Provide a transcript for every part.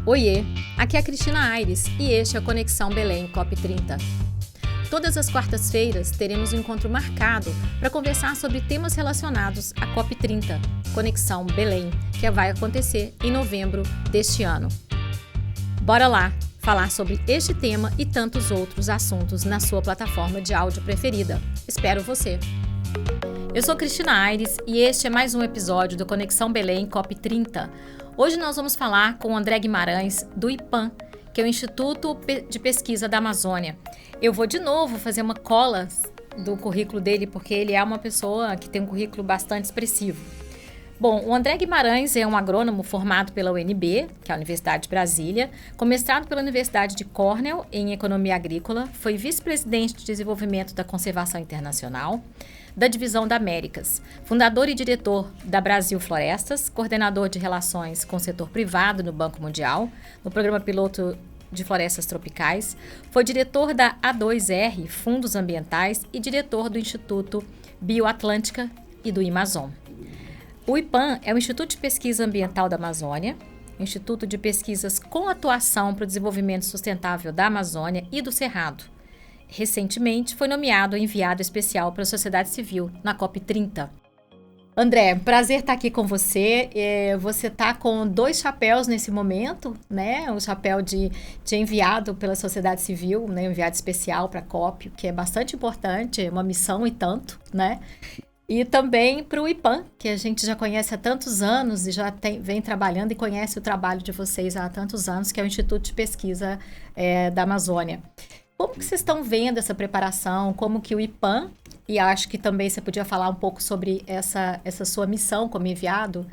Oiê, aqui é a Cristina Aires e este é a Conexão Belém COP30. Todas as quartas-feiras teremos um encontro marcado para conversar sobre temas relacionados à COP30, Conexão Belém, que vai acontecer em novembro deste ano. Bora lá falar sobre este tema e tantos outros assuntos na sua plataforma de áudio preferida. Espero você! Eu sou Cristina Aires e este é mais um episódio do Conexão Belém COP30. Hoje nós vamos falar com o André Guimarães, do IPAM, que é o Instituto de Pesquisa da Amazônia. Eu vou de novo fazer uma cola do currículo dele, porque ele é uma pessoa que tem um currículo bastante expressivo. Bom, o André Guimarães é um agrônomo formado pela UNB, que é a Universidade de Brasília, com mestrado pela Universidade de Cornell em Economia Agrícola, foi vice-presidente de Desenvolvimento da Conservação Internacional, da Divisão da Américas, fundador e diretor da Brasil Florestas, coordenador de relações com o setor privado no Banco Mundial, no Programa Piloto de Florestas Tropicais, foi diretor da A2R, Fundos Ambientais, e diretor do Instituto Bioatlântica e do Amazon. O IPAM é o Instituto de Pesquisa Ambiental da Amazônia, instituto de pesquisas com atuação para o desenvolvimento sustentável da Amazônia e do Cerrado. Recentemente, foi nomeado enviado especial para a sociedade civil na COP30. André, prazer estar aqui com você. Você está com 2 chapéus nesse momento, né? O chapéu de enviado pela sociedade civil, né? Enviado especial para a COP, que é bastante importante, é uma missão e tanto, né? E também para o IPAM, que a gente já conhece há tantos anos e já vem trabalhando e conhece o trabalho de vocês há tantos anos, que é o Instituto de Pesquisa da Amazônia. Como que vocês estão vendo essa preparação? Como que o IPAM, e acho que também você podia falar um pouco sobre essa sua missão como enviado,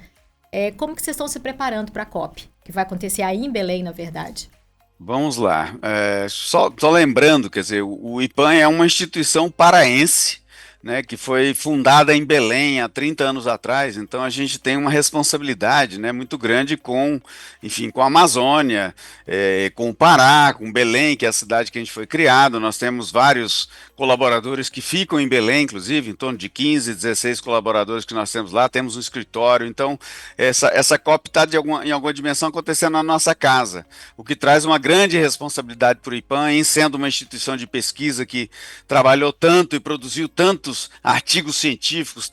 como que vocês estão se preparando para a COP, que vai acontecer aí em Belém, na verdade? Vamos lá. Só lembrando, quer dizer, o IPAM é uma instituição paraense, né, que foi fundada em Belém há 30 anos atrás, então a gente tem uma responsabilidade, né, muito grande enfim, com a Amazônia, com o Pará, com Belém, que é a cidade que a gente foi criado. Nós temos vários colaboradores que ficam em Belém, inclusive, em torno de 15, 16 colaboradores que nós temos lá, temos um escritório, então essa COP está em alguma dimensão acontecendo na nossa casa, o que traz uma grande responsabilidade para o IPAM, em sendo uma instituição de pesquisa que trabalhou tanto e produziu tantos artigos científicos,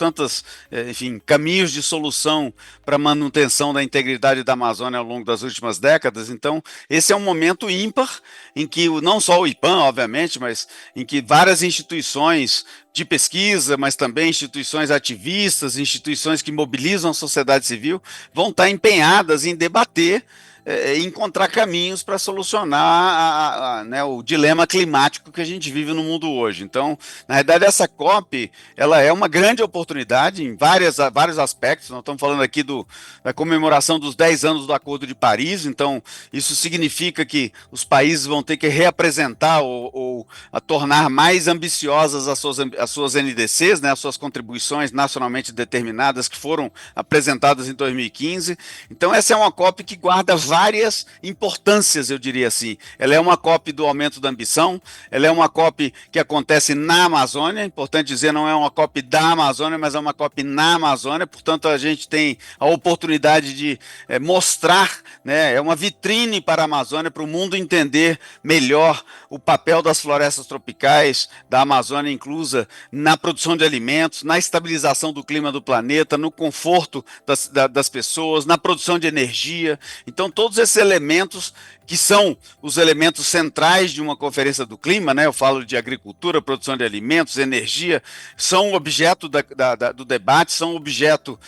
enfim, caminhos de solução para a manutenção da integridade da Amazônia ao longo das últimas décadas. Então, esse é um momento ímpar em que não só o IPAM, obviamente, mas em que várias instituições de pesquisa, mas também instituições ativistas, instituições que mobilizam a sociedade civil, vão estar empenhadas em debater encontrar caminhos para solucionar né, o dilema climático que a gente vive no mundo hoje. Então, na verdade, essa COP ela é uma grande oportunidade em vários aspectos. Nós estamos falando aqui da comemoração dos 10 anos do Acordo de Paris, então isso significa que os países vão ter que reapresentar ou a tornar mais ambiciosas as suas NDCs, né, as suas contribuições nacionalmente determinadas que foram apresentadas em 2015. Então, essa é uma COP que guarda várias importâncias, eu diria assim. Ela é uma COP do aumento da ambição, ela é uma COP que acontece na Amazônia, importante dizer, não é uma COP da Amazônia, mas é uma COP na Amazônia, portanto a gente tem a oportunidade de mostrar, né, é uma vitrine para a Amazônia, para o mundo entender melhor o papel das florestas tropicais, da Amazônia inclusa, na produção de alimentos, na estabilização do clima do planeta, no conforto das pessoas, na produção de energia. Então, todos esses elementos que são os elementos centrais de uma conferência do clima, né? Eu falo de agricultura, produção de alimentos, energia, são objeto do debate, são objeto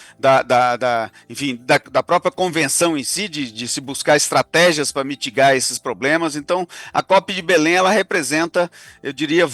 enfim, da própria convenção em si, de se buscar estratégias para mitigar esses problemas. Então, a COP de Belém, ela representa, eu diria,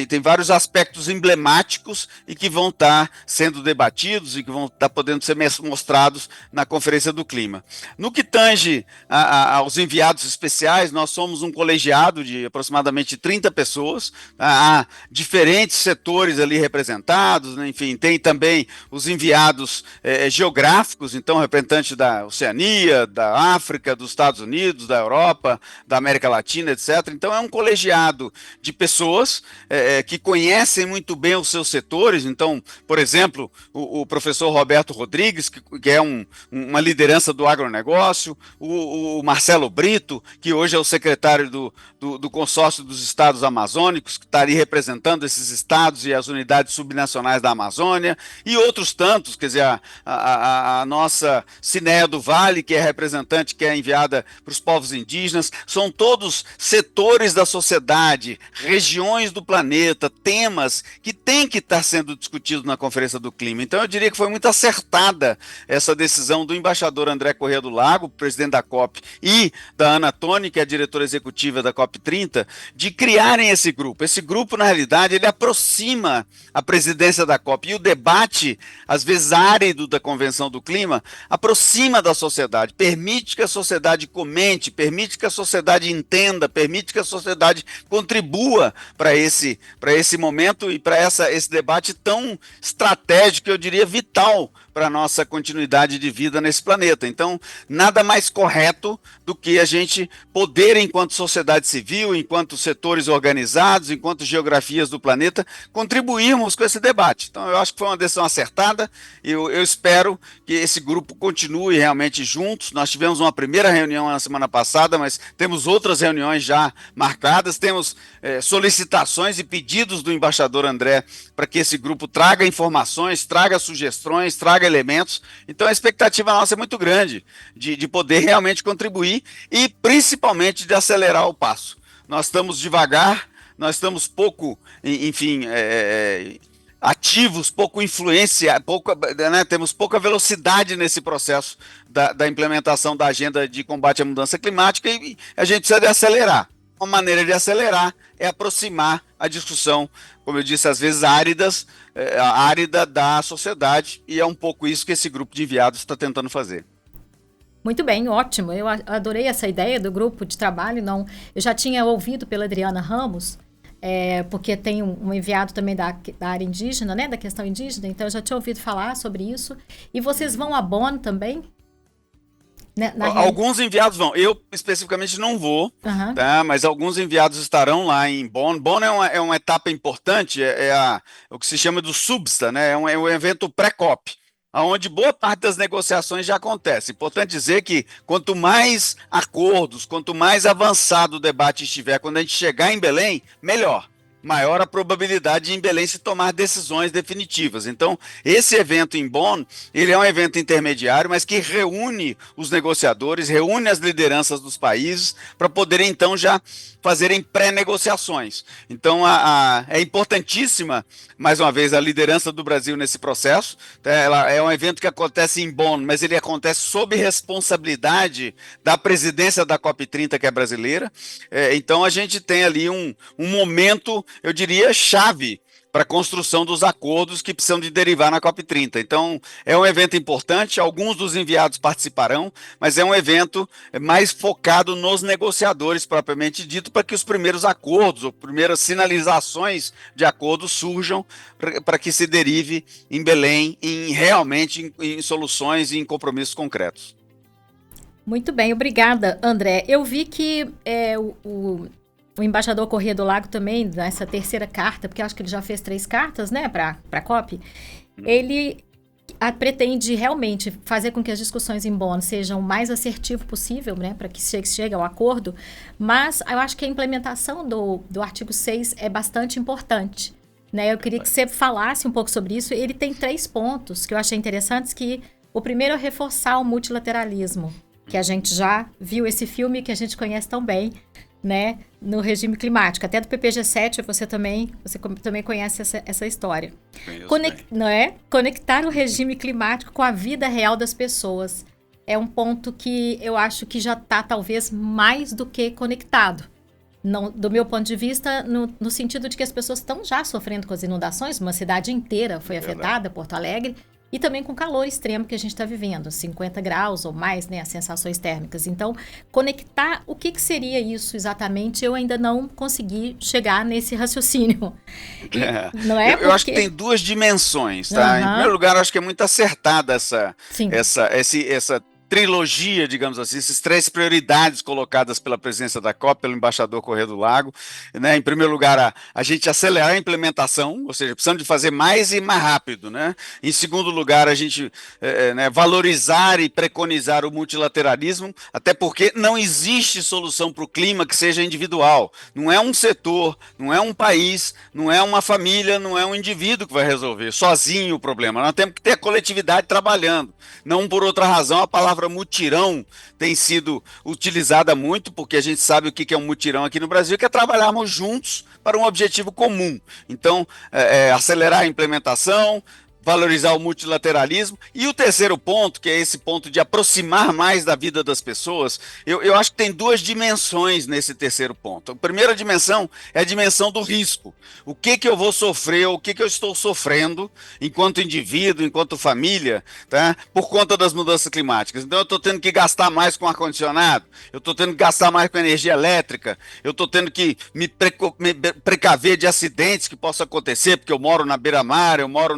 tem vários aspectos emblemáticos e que vão estar sendo debatidos e que vão estar podendo ser mostrados na conferência do clima. No que tange aos enviados especiais, nós somos um colegiado de aproximadamente 30 pessoas, há diferentes setores ali representados, né? Enfim, tem também os enviados geográficos, então representantes da Oceania, da África, dos Estados Unidos, da Europa, da América Latina, etc. Então é um colegiado de pessoas que conhecem muito bem os seus setores. Então, por exemplo, o professor Roberto Rodrigues, que é uma liderança do agronegócio, agronegócio, o Marcelo Brito, que hoje é o secretário do consórcio dos estados amazônicos, que está ali representando esses estados e as unidades subnacionais da Amazônia, e outros tantos, quer dizer, a nossa Cineia do Vale, que é representante, que é enviada para os povos indígenas, são todos setores da sociedade, regiões do planeta, temas que têm que estar sendo discutidos na Conferência do Clima. Então eu diria que foi muito acertada essa decisão do embaixador André Corrêa do Lago, presidente da COP, e da Ana Toni, que é a diretora executiva da COP30, de criarem esse grupo. Esse grupo, na realidade, ele aproxima a presidência da COP e o debate, às vezes árido da Convenção do Clima, aproxima da sociedade, permite que a sociedade comente, permite que a sociedade entenda, permite que a sociedade contribua para esse momento e para esse debate tão estratégico, eu diria vital, para a nossa continuidade de vida nesse planeta. Então, nada mais correto do que a gente poder, enquanto sociedade civil, enquanto setores organizados, enquanto geografias do planeta, contribuirmos com esse debate. Então, eu acho que foi uma decisão acertada, eu espero que esse grupo continue realmente juntos. Nós tivemos uma primeira reunião na semana passada, mas temos outras reuniões já marcadas, temos solicitações e pedidos do embaixador André para que esse grupo traga informações, traga sugestões, traga elementos. Então a expectativa nossa é muito grande de poder realmente contribuir e principalmente de acelerar o passo. Nós estamos devagar, nós estamos pouco, enfim, ativos, pouco influência, temos pouca velocidade nesse processo da implementação da agenda de combate à mudança climática e a gente precisa de acelerar. Uma maneira de acelerar é aproximar a discussão, como eu disse, às vezes árida da sociedade, e é um pouco isso que esse grupo de enviados está tentando fazer. Muito bem, ótimo. Eu adorei essa ideia do grupo de trabalho. Não, eu já tinha ouvido pela Adriana Ramos, porque tem um enviado também da área indígena, né, da questão indígena, então eu já tinha ouvido falar sobre isso. E vocês vão a Bonn também? Alguns enviados vão, eu especificamente não vou, tá? Mas alguns enviados estarão lá em Bonn. Bonn é uma etapa importante, o que se chama do Substa, né? É um evento pré-COP, onde boa parte das negociações já acontece. Importante dizer que quanto mais acordos, quanto mais avançado o debate estiver, quando a gente chegar em Belém, melhor. Maior a probabilidade de em Belém se tomar decisões definitivas. Então, esse evento em Bonn, ele é um evento intermediário, mas que reúne os negociadores, reúne as lideranças dos países, para poderem, então, já fazerem pré-negociações. Então, é importantíssima, mais uma vez, a liderança do Brasil nesse processo. Ela é um evento que acontece em Bonn, mas ele acontece sob responsabilidade da presidência da COP30, que é brasileira. Então, a gente tem ali um momento, eu diria, chave para a construção dos acordos que precisam de derivar na COP30. Então, é um evento importante, alguns dos enviados participarão, mas é um evento mais focado nos negociadores, propriamente dito, para que os primeiros acordos, ou primeiras sinalizações de acordos surjam, para que se derive em Belém, realmente em soluções e em compromissos concretos. Muito bem, obrigada, André. Eu vi que o embaixador Corrêa do Lago também, nessa terceira carta, porque acho que ele já fez 3 cartas, né, para a COP, ele pretende realmente fazer com que as discussões em Bonn sejam o mais assertivo possível, né, para que chegue ao acordo, mas eu acho que a implementação do artigo 6 é bastante importante, né? Eu queria que você falasse um pouco sobre isso. Ele tem 3 pontos que eu achei interessantes, que o primeiro é reforçar o multilateralismo, que a gente já viu esse filme que a gente conhece tão bem, né, no regime climático, até do PPG-7 você também conhece essa história. Conectar o regime climático com a vida real das pessoas é um ponto que eu acho que já está talvez mais do que conectado. Não, do meu ponto de vista, no sentido de que as pessoas estão já sofrendo com as inundações, uma cidade inteira foi afetada, Porto Alegre, e também com o calor extremo que a gente está vivendo, 50 graus ou mais, né, as sensações térmicas. Então, conectar, o que seria isso exatamente, eu ainda não consegui chegar nesse raciocínio. Não é? Eu acho que tem 2 dimensões, tá? Em primeiro lugar, eu acho que é muito acertada essa trilogia, digamos assim, essas três prioridades colocadas pela presidência da COP, pelo embaixador Corrêa do Lago, né? Em primeiro lugar, a gente acelerar a implementação, ou seja, precisamos de fazer mais e mais rápido, né? Em segundo lugar, a gente né, valorizar e preconizar o multilateralismo, até porque não existe solução para o clima que seja individual. Não é um setor, não é um país, não é uma família, não é um indivíduo que vai resolver sozinho o problema. Nós temos que ter a coletividade trabalhando. Não por outra razão, a palavra mutirão tem sido utilizada muito, porque a gente sabe o que é um mutirão aqui no Brasil, que é trabalharmos juntos para um objetivo comum. Então, acelerar a implementação, valorizar o multilateralismo. E o terceiro ponto, que é esse ponto de aproximar mais da vida das pessoas, eu acho que tem duas dimensões nesse terceiro ponto. A primeira dimensão é a dimensão do risco. O que eu vou sofrer, o que eu estou sofrendo enquanto indivíduo, enquanto família, tá? Por conta das mudanças climáticas. Então eu estou tendo que gastar mais com ar-condicionado, eu estou tendo que gastar mais com energia elétrica, eu estou tendo que me precaver de acidentes que possam acontecer, porque eu moro na beira-mar, eu moro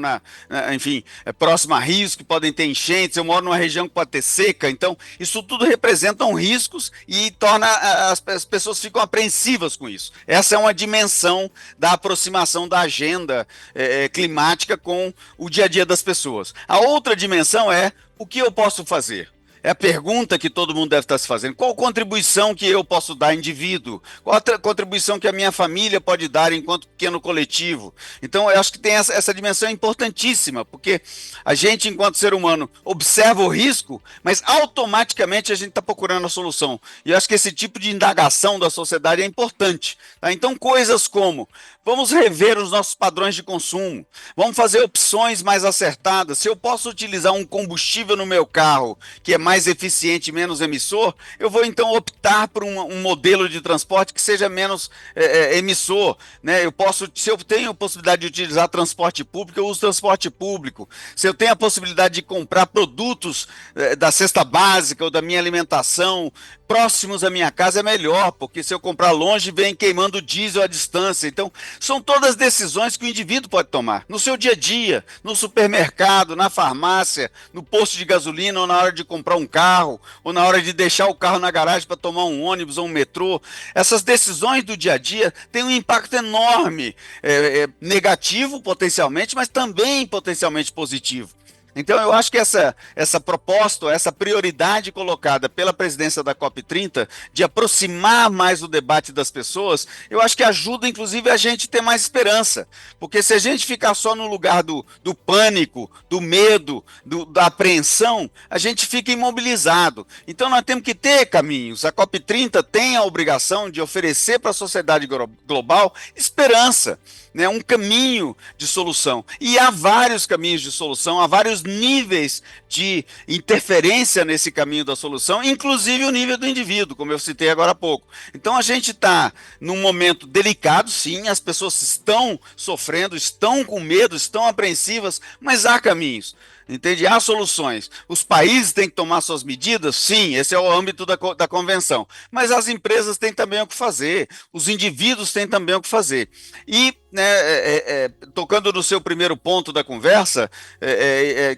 enfim, próximo a rios que podem ter enchentes, eu moro numa região que pode ter seca, então isso tudo representam riscos e torna as pessoas ficam apreensivas com isso. Essa é uma dimensão da aproximação da agenda climática com o dia a dia das pessoas. A outra dimensão é o que eu posso fazer. É a pergunta que todo mundo deve estar se fazendo. Qual contribuição que eu posso dar indivíduo? Qual a contribuição que a minha família pode dar enquanto pequeno coletivo? Então, eu acho que tem essa dimensão importantíssima, porque a gente, enquanto ser humano, observa o risco, mas automaticamente a gente está procurando a solução. E eu acho que esse tipo de indagação da sociedade é importante. Tá? Então, coisas como: vamos rever os nossos padrões de consumo, vamos fazer opções mais acertadas. Se eu posso utilizar um combustível no meu carro que é mais eficiente, menos emissor, eu vou então optar por um modelo de transporte que seja menos emissor, né? Se eu tenho a possibilidade de utilizar transporte público, eu uso transporte público. Se eu tenho a possibilidade de comprar produtos da cesta básica ou da minha alimentação próximos à minha casa, é melhor, porque se eu comprar longe, vem queimando diesel à distância. Então, são todas decisões que o indivíduo pode tomar, no seu dia a dia, no supermercado, na farmácia, no posto de gasolina, ou na hora de comprar um carro, ou na hora de deixar o carro na garagem para tomar um ônibus ou um metrô. Essas decisões do dia a dia têm um impacto enorme, negativo potencialmente, mas também potencialmente positivo. Então, eu acho que essa proposta, essa prioridade colocada pela presidência da COP30 de aproximar mais o debate das pessoas, eu acho que ajuda, inclusive, a gente ter mais esperança. Porque se a gente ficar só no lugar do pânico, do medo, da apreensão, a gente fica imobilizado. Então, nós temos que ter caminhos. A COP30 tem a obrigação de oferecer para a sociedade global esperança, né, um caminho de solução. E há vários caminhos de solução, há vários níveis de interferência nesse caminho da solução, inclusive o nível do indivíduo, como eu citei agora há pouco. Então a gente está num momento delicado, sim, as pessoas estão sofrendo, estão com medo, estão apreensivas, mas há caminhos. Entende? Há soluções. Os países têm que tomar suas medidas? Sim, esse é o âmbito da convenção. Mas as empresas têm também o que fazer, os indivíduos têm também o que fazer. E, né, tocando no seu primeiro ponto da conversa,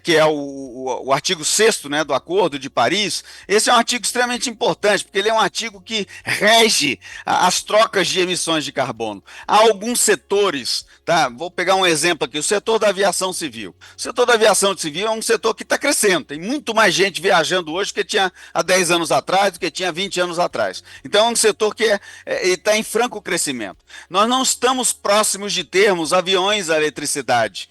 que é o artigo 6º, né, do Acordo de Paris, esse é um artigo extremamente importante, porque ele é um artigo que rege as trocas de emissões de carbono. Há alguns setores, tá? Vou pegar um exemplo aqui, o setor da aviação civil. O setor da aviação civil é um setor que está crescendo, tem muito mais gente viajando hoje do que tinha há 10 anos atrás, do que tinha 20 anos atrás. Então é um setor que está em franco crescimento. Nós não estamos próximos de termos aviões a eletricidade,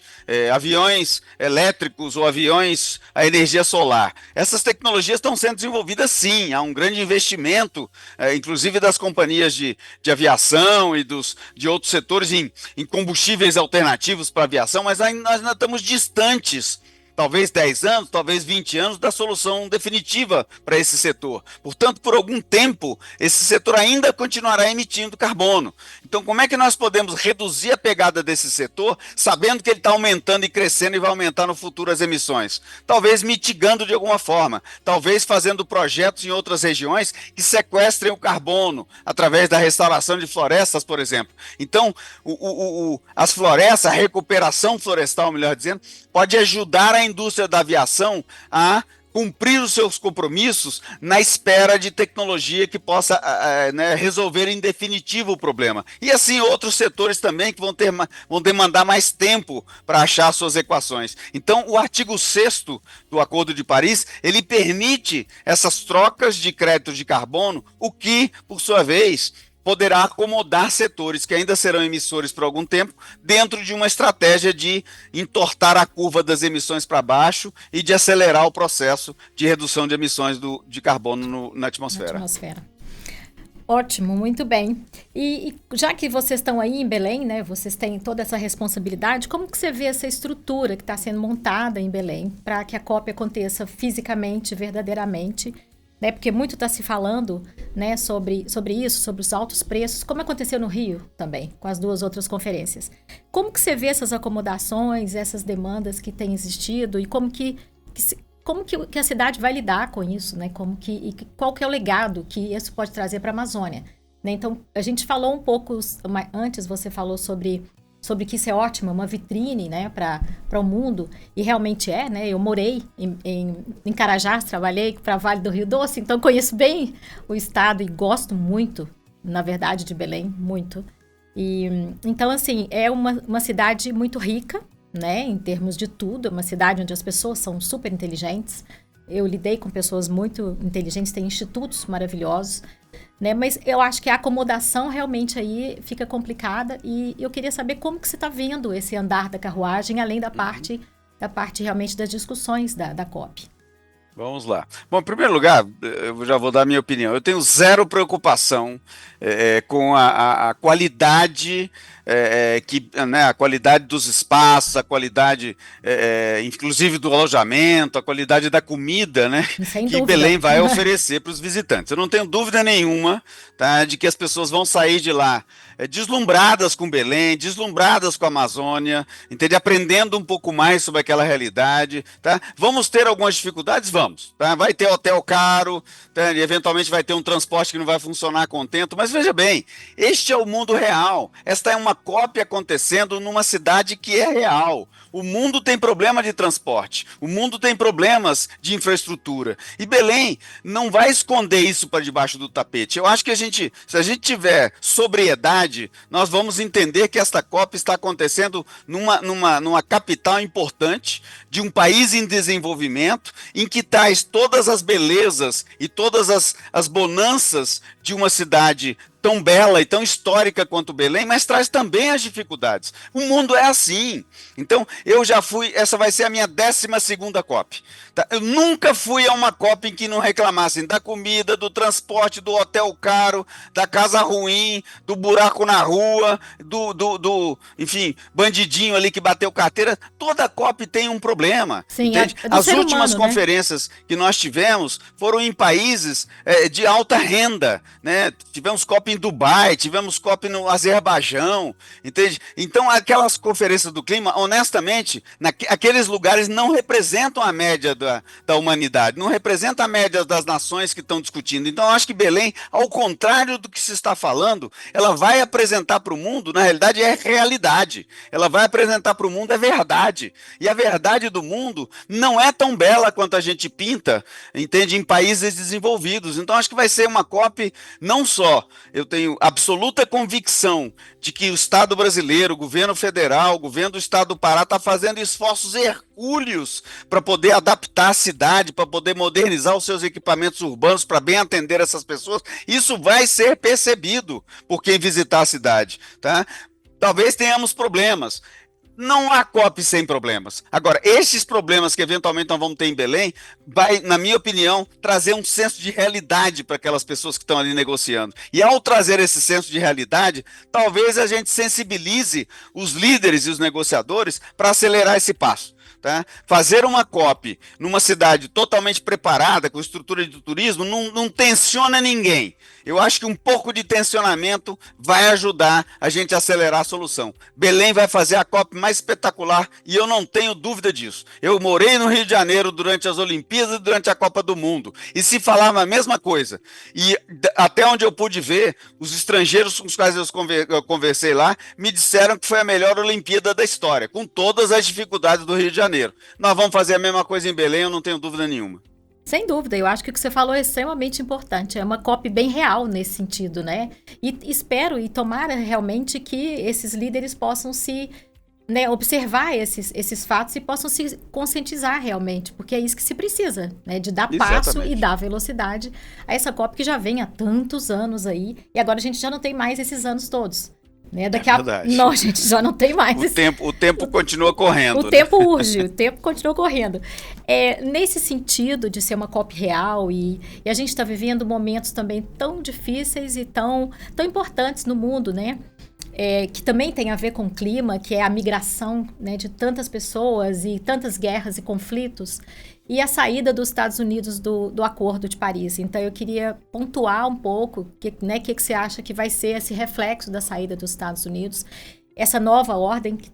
aviões elétricos ou aviões a energia solar. Essas tecnologias estão sendo desenvolvidas sim, há um grande investimento, inclusive das companhias de aviação e de outros setores em combustíveis alternativos para a aviação, mas nós ainda estamos distantes, talvez 10 anos, talvez 20 anos, da solução definitiva para esse setor. Portanto, por algum tempo, esse setor ainda continuará emitindo carbono. Então, como é que nós podemos reduzir a pegada desse setor, sabendo que ele está aumentando e crescendo e vai aumentar no futuro as emissões? Talvez mitigando de alguma forma, talvez fazendo projetos em outras regiões que sequestrem o carbono, através da restauração de florestas, por exemplo. Então, as florestas, a recuperação florestal, melhor dizendo, pode ajudar a indústria da aviação a cumprir os seus compromissos na espera de tecnologia que possa né, resolver em definitivo o problema. E assim outros setores também que vão demandar mais tempo para achar suas equações. Então, o artigo 6º do Acordo de Paris, ele permite essas trocas de créditos de carbono, o que, por sua vez, poderá acomodar setores que ainda serão emissores por algum tempo, dentro de uma estratégia de entortar a curva das emissões para baixo e de acelerar o processo de redução de emissões de carbono na atmosfera. Ótimo, muito bem. E já que vocês estão aí em Belém, né, vocês têm toda essa responsabilidade, como que você vê essa estrutura que está sendo montada em Belém para que a COP aconteça fisicamente, verdadeiramente? Né, porque muito está se falando, né, sobre isso, sobre os altos preços, como aconteceu no Rio também, com as 2 outras conferências. Como que você vê essas acomodações, essas demandas que têm existido e como que a cidade vai lidar com isso, né? Qual que é o legado que isso pode trazer para a Amazônia? Né? Então, a gente falou um pouco, antes você falou sobre que isso é ótimo, uma vitrine, né, para o mundo, e realmente é, né? Eu morei em Carajás, trabalhei para Vale do Rio Doce, então conheço bem o estado e gosto muito, na verdade, de Belém, muito. Então, assim, é uma cidade muito rica, né, em termos de tudo, é uma cidade onde as pessoas são super inteligentes. Eu lidei com pessoas muito inteligentes, tem institutos maravilhosos, né, mas eu acho que a acomodação realmente aí fica complicada e eu queria saber como que você está vendo esse andar da carruagem, além da parte realmente das discussões da COP. Vamos lá. Bom, em primeiro lugar, eu já vou dar a minha opinião. Eu tenho zero preocupação com a qualidade, né, a qualidade dos espaços, a qualidade, inclusive do alojamento, a qualidade da comida, né, que Belém vai oferecer para os visitantes. Eu não tenho dúvida nenhuma, tá, de que as pessoas vão sair de lá deslumbradas com Belém, deslumbradas com a Amazônia, entende? Aprendendo um pouco mais sobre aquela realidade, tá? Vamos ter algumas dificuldades? Vamos, tá? Vai ter hotel caro, tá? E eventualmente vai ter um transporte que não vai funcionar a contento, mas veja bem, este é o mundo real. Esta é uma COP acontecendo numa cidade que é real. O mundo tem problema de transporte, o mundo tem problemas de infraestrutura. E Belém não vai esconder isso para debaixo do tapete. Eu acho que se a gente tiver sobriedade, nós vamos entender que esta COP está acontecendo numa capital importante, de um país em desenvolvimento, em que traz todas as belezas e todas as bonanças de uma cidade tão bela e tão histórica quanto Belém, mas traz também as dificuldades. O mundo é assim. Então, eu já fui, essa vai ser a minha 12ª COP. Tá? Eu nunca fui a uma COP em que não reclamassem da comida, do transporte, do hotel caro, da casa ruim, do buraco na rua, enfim, bandidinho ali que bateu carteira. Toda COP tem um problema. Sim, as últimas humano, conferências, né, que nós tivemos foram em países de alta renda, né? Tivemos COP em Dubai, tivemos COP no Azerbaijão, entende? Então, aquelas conferências do clima, honestamente, aqueles lugares não representam a média da humanidade, não representam a média das nações que estão discutindo. Então, eu acho que Belém, ao contrário do que se está falando, ela vai apresentar para o mundo, na realidade, é realidade. Ela vai apresentar para o mundo é verdade. E a verdade do mundo não é tão bela quanto a gente pinta, entende? Em países desenvolvidos. Então, acho que vai ser uma COP, não só, eu tenho absoluta convicção de que o Estado brasileiro, o governo federal, o governo do Estado do Pará está fazendo esforços hercúleos para poder adaptar a cidade, para poder modernizar os seus equipamentos urbanos, para bem atender essas pessoas. Isso vai ser percebido por quem visitar a cidade, tá? Talvez tenhamos problemas. Não há COP sem problemas. Agora, esses problemas que eventualmente nós vamos ter em Belém, vai, na minha opinião, trazer um senso de realidade para aquelas pessoas que estão ali negociando. E ao trazer esse senso de realidade, talvez a gente sensibilize os líderes e os negociadores para acelerar esse passo. Tá? Fazer uma COP numa cidade totalmente preparada, com estrutura de turismo, não tensiona ninguém. Eu acho que um pouco de tensionamento vai ajudar a gente a acelerar a solução. Belém vai fazer a COP mais espetacular e eu não tenho dúvida disso. Eu morei no Rio de Janeiro durante as Olimpíadas e durante a Copa do Mundo e se falava a mesma coisa. E até onde eu pude ver, os estrangeiros com os quais eu conversei lá me disseram que foi a melhor Olimpíada da história, com todas as dificuldades do Rio de Janeiro. Nós vamos fazer a mesma coisa em Belém, eu não tenho dúvida nenhuma. Sem dúvida, eu acho que o que você falou é extremamente importante. É uma COP bem real nesse sentido, né? E espero e tomara realmente que esses líderes possam se, né, observar esses fatos e possam se conscientizar realmente, porque é isso que se precisa, né? De dar passo e Exatamente. dar velocidade a essa COP que já vem há tantos anos aí, e agora a gente já não tem mais esses anos todos. Né? É Daqui a. verdade. Não, a gente já não tem mais O tempo continua o correndo, né? tempo urge, o tempo continua correndo. Nesse sentido de ser uma COP real e a gente está vivendo momentos também tão difíceis e tão importantes no mundo, né? Que também tem a ver com o clima, que é a migração, né, de tantas pessoas e tantas guerras e conflitos, e a saída dos Estados Unidos do Acordo de Paris. Então, eu queria pontuar um pouco que você acha que vai ser esse reflexo da saída dos Estados Unidos, essa nova ordem que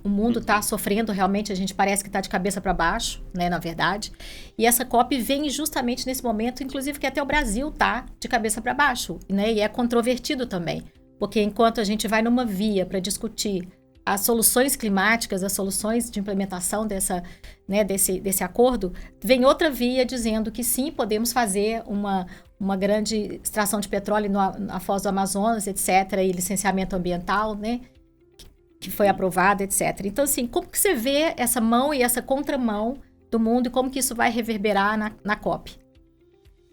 o mundo está sofrendo realmente, a gente parece que está de cabeça para baixo, né, na verdade. E essa COP vem justamente nesse momento, inclusive que até o Brasil está de cabeça para baixo, né, e é controvertido também. Porque enquanto a gente vai numa via para discutir as soluções climáticas, as soluções de implementação desse acordo, vem outra via dizendo que sim, podemos fazer uma grande extração de petróleo na Foz do Amazonas, etc., e licenciamento ambiental, né, que foi aprovado, etc. Então, assim, como que você vê essa mão e essa contramão do mundo e como que isso vai reverberar na COP?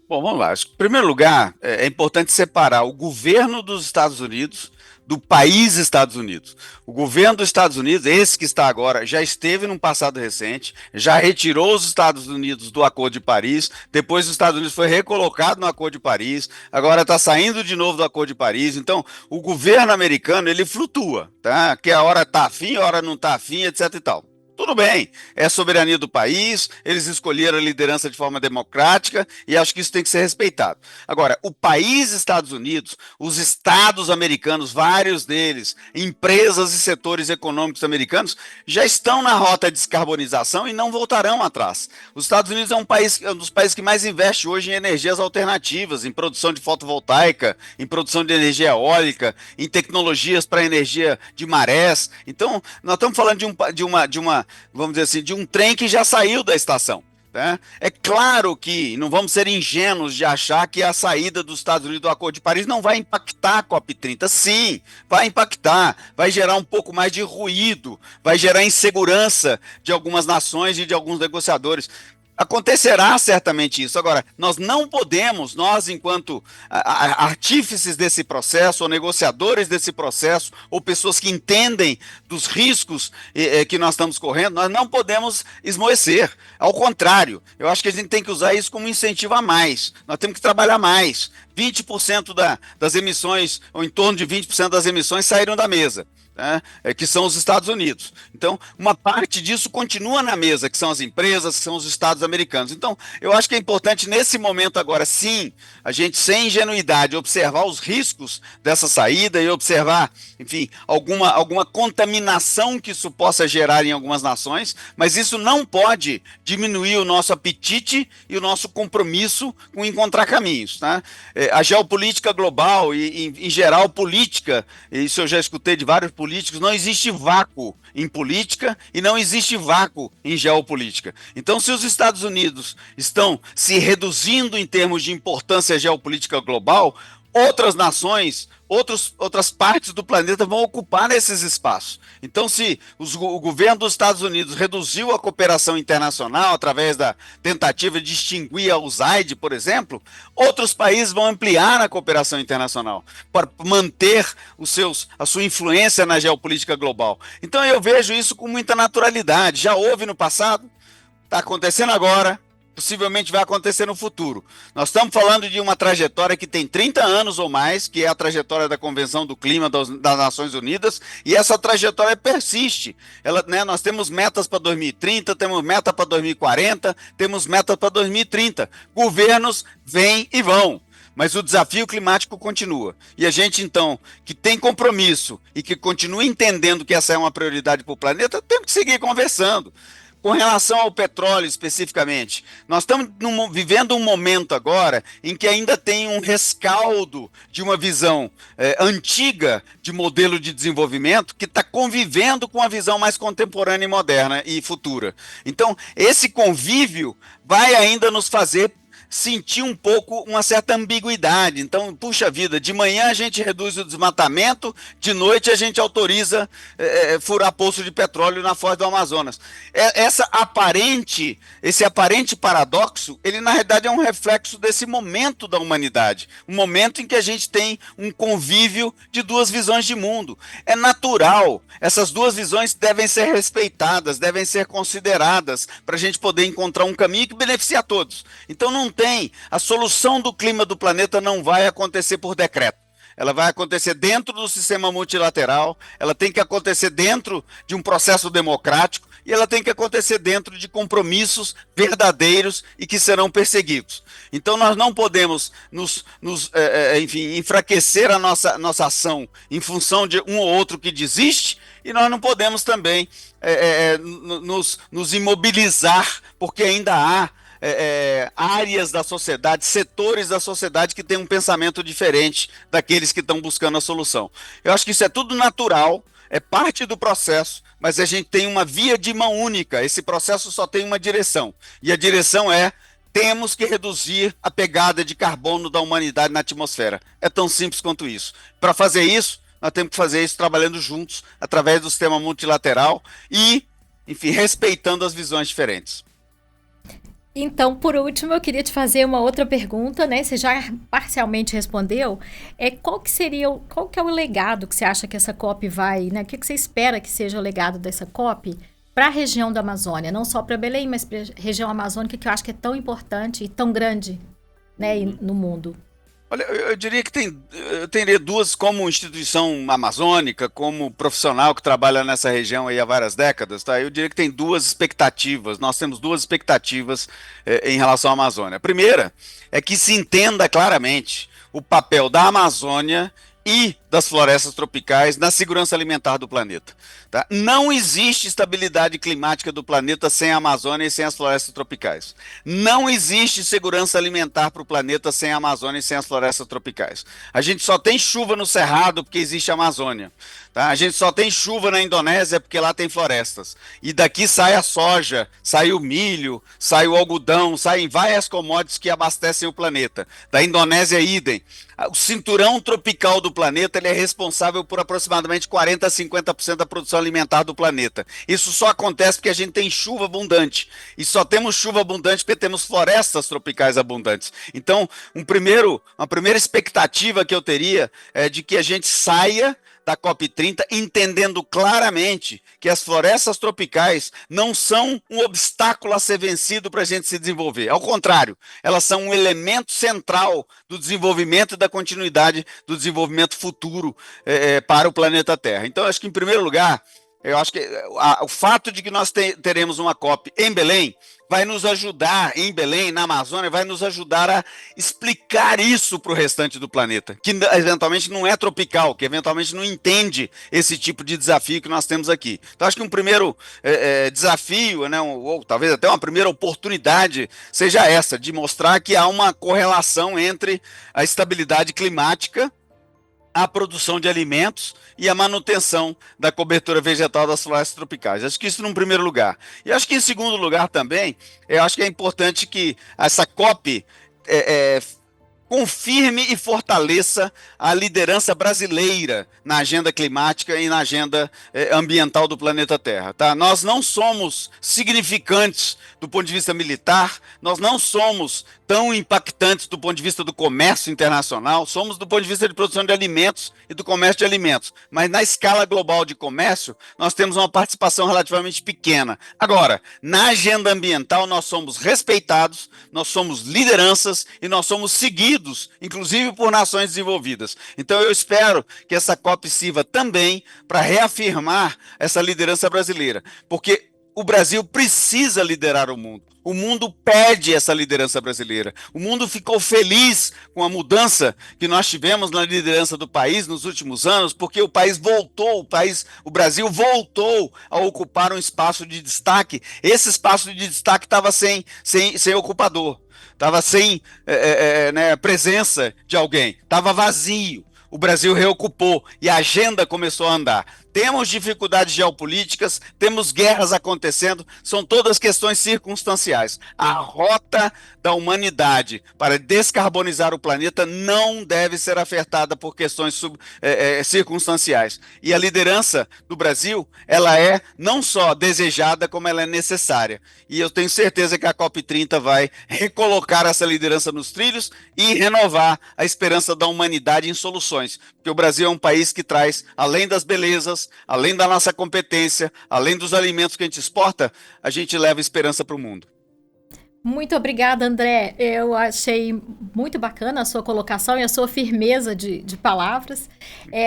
Bom, vamos lá. Acho que, em primeiro lugar, é importante separar o governo dos Estados Unidos do país Estados Unidos. O governo dos Estados Unidos, esse que está agora, já esteve num passado recente, já retirou os Estados Unidos do Acordo de Paris, depois os Estados Unidos foi recolocado no Acordo de Paris, agora está saindo de novo do Acordo de Paris. Então, o governo americano, ele flutua, tá? Que a hora está afim, a hora não está afim, etc e tal. Tudo bem, é soberania do país, eles escolheram a liderança de forma democrática e acho que isso tem que ser respeitado. Agora, o país Estados Unidos, os estados americanos, vários deles, empresas e setores econômicos americanos, já estão na rota de descarbonização e não voltarão atrás. Os Estados Unidos é um dos países que mais investe hoje em energias alternativas, em produção de fotovoltaica, em produção de energia eólica, em tecnologias para energia de marés. Então, nós estamos falando de uma vamos dizer assim, de um trem que já saiu da estação. Tá? É claro que não vamos ser ingênuos de achar que a saída dos Estados Unidos do Acordo de Paris não vai impactar a COP30. Sim, vai impactar, vai gerar um pouco mais de ruído, vai gerar insegurança de algumas nações e de alguns negociadores. Acontecerá certamente isso. Agora, nós não podemos, nós enquanto artífices desse processo, ou negociadores desse processo, ou pessoas que entendem dos riscos que nós estamos correndo, nós não podemos esmoecer. Ao contrário, eu acho que a gente tem que usar isso como incentivo a mais. Nós temos que trabalhar mais. 20% das emissões, ou em torno de 20% das emissões saíram da mesa. Né, que são os Estados Unidos. Então, uma parte disso continua na mesa, que são as empresas, que são os Estados americanos. Então, eu acho que é importante, nesse momento agora, sim, a gente, sem ingenuidade, observar os riscos dessa saída e observar, enfim, alguma contaminação que isso possa gerar em algumas nações, mas isso não pode diminuir o nosso apetite e o nosso compromisso com encontrar caminhos. Tá? A geopolítica global e, em geral, política, isso eu já escutei de vários políticos, não existe vácuo em política e não existe vácuo em geopolítica. Então, se os Estados Unidos estão se reduzindo em termos de importância geopolítica global, outras nações, outras partes do planeta vão ocupar esses espaços. Então, se o governo dos Estados Unidos reduziu a cooperação internacional através da tentativa de extinguir a USAID, por exemplo, outros países vão ampliar a cooperação internacional para manter a sua influência na geopolítica global. Então, eu vejo isso com muita naturalidade. Já houve no passado, está acontecendo agora, possivelmente vai acontecer no futuro. Nós estamos falando de uma trajetória que tem 30 anos ou mais, que é a trajetória da Convenção do Clima das Nações Unidas, e essa trajetória persiste. Nós temos metas para 2030, temos meta para 2040, temos meta para 2030. Governos vêm e vão. Mas o desafio climático continua. E a gente, então, que tem compromisso e que continua entendendo que essa é uma prioridade para o planeta, temos que seguir conversando. Com relação ao petróleo especificamente, nós estamos vivendo um momento agora em que ainda tem um rescaldo de uma visão antiga de modelo de desenvolvimento que está convivendo com a visão mais contemporânea e moderna e futura. Então, esse convívio vai ainda nos fazer sentir um pouco uma certa ambiguidade. Então, puxa vida, de manhã a gente reduz o desmatamento, de noite a gente autoriza furar poço de petróleo na foz do Amazonas. Esse aparente paradoxo, ele na realidade é um reflexo desse momento da humanidade, um momento em que a gente tem um convívio de duas visões de mundo. É natural, essas duas visões devem ser respeitadas, devem ser consideradas para a gente poder encontrar um caminho que beneficie a todos. Então não tem, a solução do clima do planeta não vai acontecer por decreto. Ela vai acontecer dentro do sistema multilateral, ela tem que acontecer dentro de um processo democrático e ela tem que acontecer dentro de compromissos verdadeiros e que serão perseguidos. Então nós não podemos enfim, enfraquecer a nossa ação em função de um ou outro que desiste, e nós não podemos também nos imobilizar, porque ainda há áreas da sociedade, setores da sociedade que têm um pensamento diferente daqueles que estão buscando a solução. Eu acho que isso é tudo natural, é parte do processo, mas a gente tem uma via de mão única, esse processo só tem uma direção, e a direção é: temos que reduzir a pegada de carbono da humanidade na atmosfera. É tão simples quanto isso. Para fazer isso, nós temos que fazer isso trabalhando juntos, através do sistema multilateral e, enfim, respeitando as visões diferentes. Então, por último, eu queria te fazer uma outra pergunta, né? Você já parcialmente respondeu. Qual que é o legado que você acha que essa COP vai, né? O que você espera que seja o legado dessa COP para a região da Amazônia? Não só para Belém, mas para a região amazônica, que eu acho que é tão importante e tão grande, né, no mundo. Olha, eu diria que eu teria duas, como instituição amazônica, como profissional que trabalha nessa região aí há várias décadas, tá? Eu diria que tem duas expectativas, nós temos duas expectativas em relação à Amazônia. A primeira é que se entenda claramente o papel da Amazônia e das florestas tropicais na segurança alimentar do planeta. Tá? Não existe estabilidade climática do planeta sem a Amazônia e sem as florestas tropicais. Não existe segurança alimentar para o planeta sem a Amazônia e sem as florestas tropicais. A gente só tem chuva no Cerrado porque existe a Amazônia. Tá? A gente só tem chuva na Indonésia porque lá tem florestas. E daqui sai a soja, sai o milho, sai o algodão, saem várias commodities que abastecem o planeta. Da Indonésia, idem. O cinturão tropical do planeta ele é responsável por aproximadamente 40 a 50% da produção alimentar do planeta. Isso só acontece porque a gente tem chuva abundante. E só temos chuva abundante porque temos florestas tropicais abundantes. Então, uma primeira expectativa que eu teria é de que a gente saia da COP30, entendendo claramente que as florestas tropicais não são um obstáculo a ser vencido para a gente se desenvolver. Ao contrário, elas são um elemento central do desenvolvimento e da continuidade do desenvolvimento futuro para o planeta Terra. Então, acho que, em primeiro lugar, eu acho que o fato de que nós teremos uma COP em Belém vai nos ajudar, em Belém, na Amazônia, vai nos ajudar a explicar isso para o restante do planeta, que eventualmente não é tropical, que eventualmente não entende esse tipo de desafio que nós temos aqui. Então, acho que um primeiro desafio, né, ou talvez até uma primeira oportunidade, seja essa, de mostrar que há uma correlação entre a estabilidade climática, a produção de alimentos e a manutenção da cobertura vegetal das florestas tropicais. Acho que isso num primeiro lugar. E acho que em segundo lugar também, eu acho que é importante que essa COP confirme e fortaleça a liderança brasileira na agenda climática e na agenda ambiental do planeta Terra. Tá? Nós não somos significantes do ponto de vista militar, nós não somos tão impactantes do ponto de vista do comércio internacional, somos do ponto de vista de produção de alimentos e do comércio de alimentos, mas na escala global de comércio, nós temos uma participação relativamente pequena. Agora, na agenda ambiental, nós somos respeitados, nós somos lideranças e nós somos seguidos, inclusive por nações desenvolvidas. Então, eu espero que essa COP sirva também para reafirmar essa liderança brasileira, porque o Brasil precisa liderar o mundo. O mundo pede essa liderança brasileira. O mundo ficou feliz com a mudança que nós tivemos na liderança do país nos últimos anos, porque o país voltou, o Brasil voltou a ocupar um espaço de destaque. Esse espaço de destaque estava sem ocupador, estava sem presença de alguém, estava vazio. O Brasil reocupou e a agenda começou a andar. Temos dificuldades geopolíticas, temos guerras acontecendo, são todas questões circunstanciais. A rota da humanidade para descarbonizar o planeta não deve ser afetada por questões circunstanciais. E a liderança do Brasil, ela é não só desejada, como ela é necessária. E eu tenho certeza que a COP30 vai recolocar essa liderança nos trilhos e renovar a esperança da humanidade em soluções. Porque o Brasil é um país que traz, além das belezas, além da nossa competência, além dos alimentos que a gente exporta, a gente leva esperança para o mundo. Muito obrigada, André. Eu achei muito bacana a sua colocação e a sua firmeza de palavras.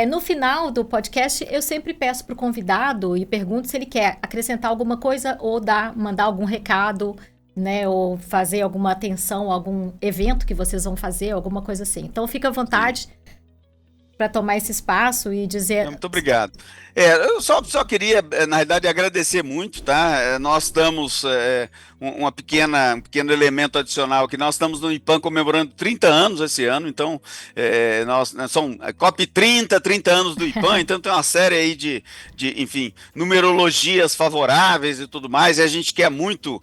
No final do podcast, eu sempre peço para o convidado e pergunto se ele quer acrescentar alguma coisa ou mandar algum recado, né, ou fazer alguma atenção, algum evento que vocês vão fazer, alguma coisa assim. Então, fica à vontade para tomar esse espaço e dizer... Muito obrigado. Eu só queria, na verdade, agradecer muito, tá? Nós estamos, um pequeno elemento adicional aqui, nós estamos no IPAN comemorando 30 anos esse ano, então, são COP30, 30 anos do IPAN, então tem uma série aí de enfim, numerologias favoráveis e tudo mais, e a gente quer muito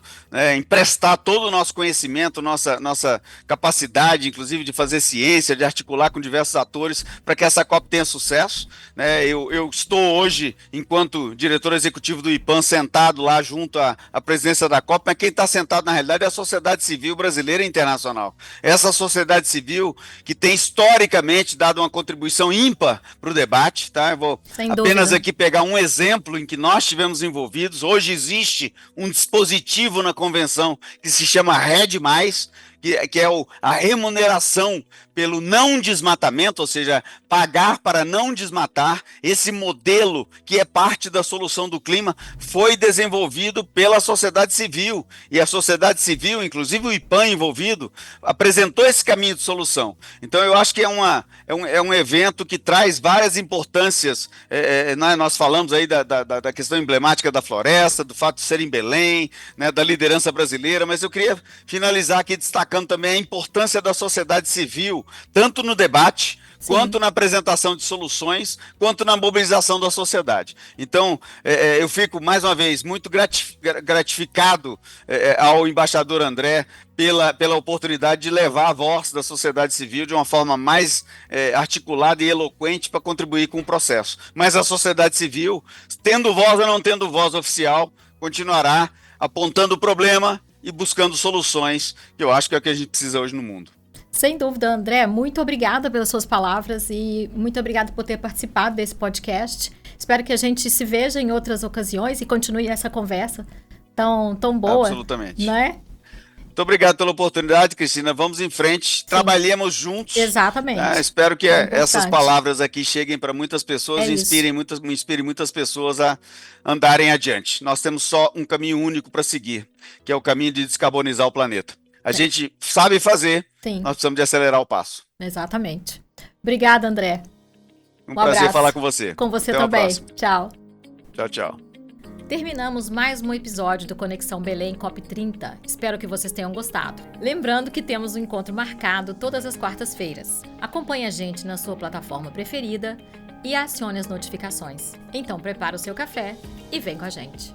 emprestar todo o nosso conhecimento, nossa capacidade, inclusive, de fazer ciência, de articular com diversos atores, para que essa COP tenha sucesso, né? Eu estou hoje, enquanto diretor executivo do IPAN, sentado lá junto à presidência da COP, mas quem está sentado na realidade é a sociedade civil brasileira e internacional. Essa sociedade civil que tem historicamente dado uma contribuição ímpar para o debate, tá? Eu vou apenas aqui pegar um exemplo em que nós estivemos envolvidos. Hoje existe um dispositivo na convenção que se chama REDD+, que é a remuneração pelo não desmatamento, ou seja, pagar para não desmatar. Esse modelo, que é parte da solução do clima, foi desenvolvido pela sociedade civil, e a sociedade civil, inclusive o IPAN envolvido, apresentou esse caminho de solução. Então eu acho que é um evento que traz várias importâncias. Nós falamos aí da questão emblemática da floresta, do fato de ser em Belém, né, da liderança brasileira, mas eu queria finalizar aqui destacando também a importância da sociedade civil, tanto no debate, quanto na apresentação de soluções, quanto na mobilização da sociedade. Então, eu fico, mais uma vez, muito gratificado ao embaixador André pela oportunidade de levar a voz da sociedade civil de uma forma mais articulada e eloquente para contribuir com o processo. Mas a sociedade civil, tendo voz ou não tendo voz oficial, continuará apontando o problema e buscando soluções, que eu acho que é o que a gente precisa hoje no mundo. Sem dúvida, André, muito obrigada pelas suas palavras e muito obrigada por ter participado desse podcast. Espero que a gente se veja em outras ocasiões e continue essa conversa tão boa. Absolutamente. Né? Muito obrigado pela oportunidade, Cristina. Vamos em frente, Sim. Trabalhemos juntos. Exatamente. Espero que essas palavras aqui cheguem para muitas pessoas e inspirem muitas pessoas a andarem adiante. Nós temos só um caminho único para seguir, que é o caminho de descarbonizar o planeta. A gente sabe fazer, Sim. Nós precisamos de acelerar o passo. Exatamente. Obrigada, André. Um prazer abraço. falar com você. Com você Até também. Tchau. Tchau, tchau. Terminamos mais um episódio do Conexão Belém COP30. Espero que vocês tenham gostado. Lembrando que temos um encontro marcado todas as quartas-feiras. Acompanhe a gente na sua plataforma preferida e acione as notificações. Então prepara o seu café e vem com a gente.